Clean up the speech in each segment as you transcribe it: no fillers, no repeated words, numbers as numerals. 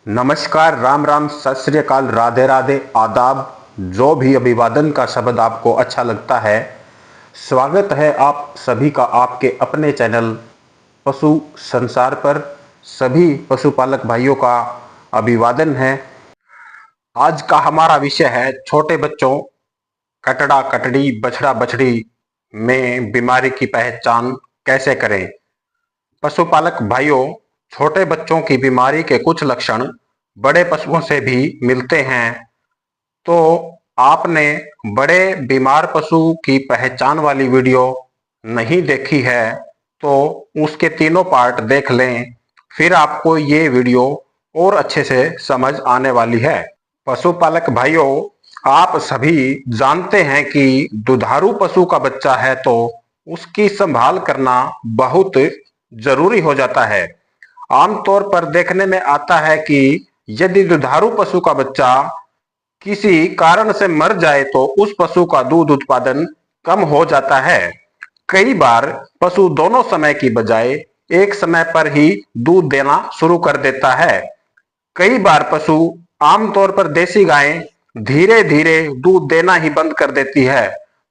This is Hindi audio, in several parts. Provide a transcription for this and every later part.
नमस्कार, राम राम, सत श्री अकाल, राधे राधे, आदाब। जो भी अभिवादन का शब्द आपको अच्छा लगता है, स्वागत है आप सभी का आपके अपने चैनल पशु संसार पर। सभी पशुपालक भाइयों का अभिवादन है। आज का हमारा विषय है छोटे बच्चों, कटड़ा कटड़ी, बछड़ा बछड़ी में बीमारी की पहचान कैसे करें। पशुपालक भाइयों, छोटे बच्चों की बीमारी के कुछ लक्षण बड़े पशुओं से भी मिलते हैं। तो आपने बड़े बीमार पशु की पहचान वाली वीडियो नहीं देखी है तो उसके तीनों पार्ट देख लें, फिर आपको ये वीडियो और अच्छे से समझ आने वाली है। पशुपालक भाइयों, आप सभी जानते हैं कि दुधारू पशु का बच्चा है तो उसकी संभाल करना बहुत जरूरी हो जाता है। आमतौर पर देखने में आता है कि यदि दुधारू पशु का बच्चा किसी कारण से मर जाए तो उस पशु का दूध उत्पादन कम हो जाता है। कई बार पशु दोनों समय की बजाय एक समय पर ही दूध देना शुरू कर देता है। कई बार पशु, आमतौर पर देसी गायें, धीरे धीरे दूध देना ही बंद कर देती है।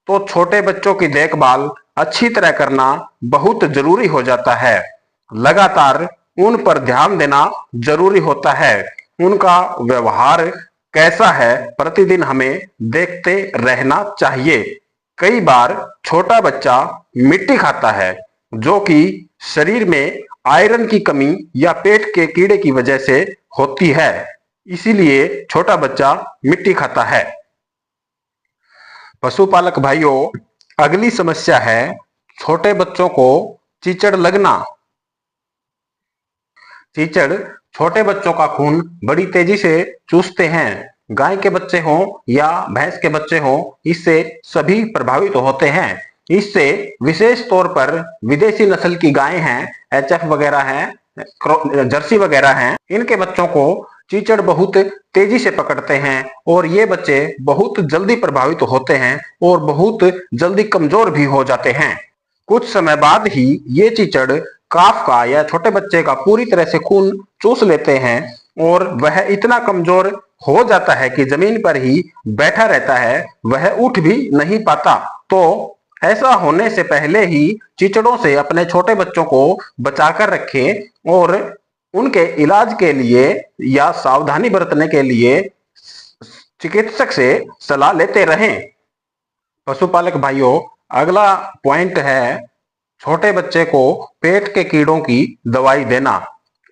तो छोटे बच्चों की देखभाल अच्छी तरह करना बहुत जरूरी हो जाता है। लगातार उन पर ध्यान देना जरूरी होता है। उनका व्यवहार कैसा है, प्रतिदिन हमें देखते रहना चाहिए। कई बार छोटा बच्चा मिट्टी खाता है, जो कि शरीर में आयरन की कमी या पेट के कीड़े की वजह से होती है, इसीलिए छोटा बच्चा मिट्टी खाता है। पशुपालक भाइयों, अगली समस्या है छोटे बच्चों को चीचड़ लगना। चीचड़ छोटे बच्चों का खून बड़ी तेजी से चूसते हैं। गाय के बच्चे हों या भैंस के बच्चे हों, इससे सभी प्रभावित होते हैं। इससे विशेष तौर पर विदेशी नस्ल की गायें हैं, एचएफ वगैरह हैं, जर्सी वगैरह हैं, इनके बच्चों को चीचड़ बहुत तेजी से पकड़ते हैं और ये बच्चे बहुत जल्दी प्रभावित होते हैं और बहुत जल्दी कमजोर भी हो जाते हैं। कुछ समय बाद ही ये चीचड़ काफ का या छोटे बच्चे का पूरी तरह से खून चूस लेते हैं और वह इतना कमजोर हो जाता है कि जमीन पर ही बैठा रहता है, वह उठ भी नहीं पाता। तो ऐसा होने से पहले ही चीचड़ों से अपने छोटे बच्चों को बचाकर रखें और उनके इलाज के लिए या सावधानी बरतने के लिए चिकित्सक से सलाह लेते रहें। पशुपालक भाइयों, अगला पॉइंट है छोटे बच्चे को पेट के कीड़ों की दवाई देना।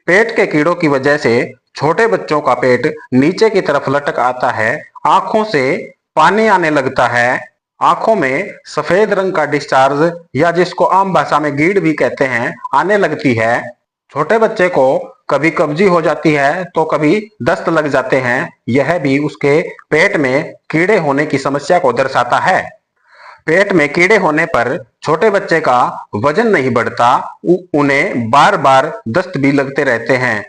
पेट के कीड़ों की वजह से छोटे बच्चों का पेट नीचे की तरफ लटक आता है, आंखों से पानी आने लगता है, आंखों में सफेद रंग का डिस्चार्ज या जिसको आम भाषा में गीड़ भी कहते हैं, आने लगती है। छोटे बच्चे को कभी कब्जी हो जाती है तो कभी दस्त लग जाते हैं। यह भी उसके पेट में कीड़े होने की समस्या को दर्शाता है। पेट में कीड़े होने पर छोटे बच्चे का वजन नहीं बढ़ता, उन्हें बार बार दस्त भी लगते रहते हैं।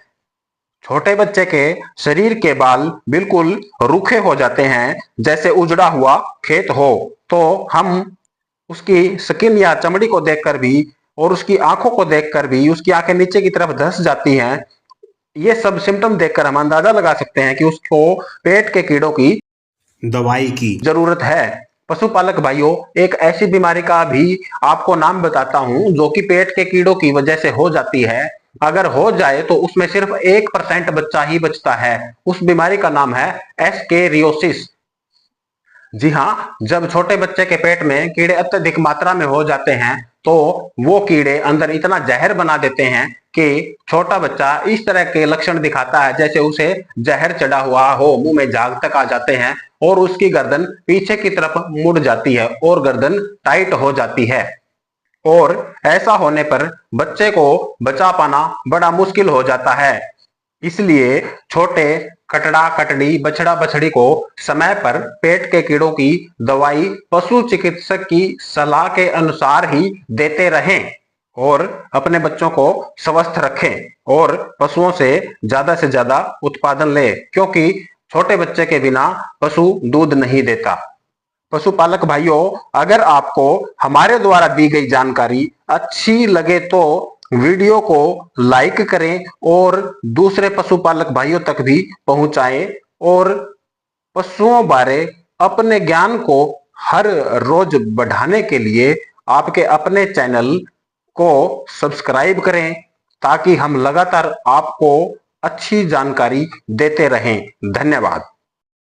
छोटे बच्चे के शरीर के बाल बिल्कुल रूखे हो जाते हैं, जैसे उजड़ा हुआ खेत हो। तो हम उसकी स्किन या चमड़ी को देखकर भी और उसकी आंखों को देखकर भी उसकी आंखें नीचे की तरफ धंस जाती हैं। ये सब सिम्टम देखकर हम अंदाजा लगा सकते हैं कि उसको पेट के कीड़ों की दवाई की जरूरत है। पशुपालक भाइयों, एक ऐसी बीमारी का भी आपको नाम बताता हूं जो कि पेट के कीड़ों की वजह से हो जाती है। अगर हो जाए तो उसमें सिर्फ 1% बच्चा ही बचता है। उस बीमारी का नाम है एस्केरियोसिस। जी हाँ, जब छोटे बच्चे के पेट में कीड़े अत्यधिक मात्रा में हो जाते हैं तो वो कीड़े अंदर इतना जहर बना देते हैं कि छोटा बच्चा इस तरह के लक्षण दिखाता है जैसे उसे जहर चढ़ा हुआ हो, मुंह में झाग तक आ जाते हैं और उसकी गर्दन पीछे की तरफ मुड़ जाती है और गर्दन टाइट हो जाती है। और ऐसा होने पर बच्चे को बचा पाना बड़ा मुश्किल हो जाता है। इसलिए छोटे कटड़ा कटड़ी, बछड़ा बछड़ी को समय पर पेट के कीड़ों की दवाई पशु चिकित्सक की सलाह के अनुसार ही देते रहें और अपने बच्चों को स्वस्थ रखें और पशुओं से ज्यादा उत्पादन लें, क्योंकि छोटे बच्चे के बिना पशु दूध नहीं देता। पशुपालक भाइयों, अगर आपको हमारे द्वारा दी गई जानकारी अच्छी लगे तो वीडियो को लाइक करें और दूसरे पशुपालक भाइयों तक भी पहुंचाएं और पशुओं बारे अपने ज्ञान को हर रोज बढ़ाने के लिए आपके अपने चैनल को सब्सक्राइब करें ताकि हम लगातार आपको अच्छी जानकारी देते रहें। धन्यवाद।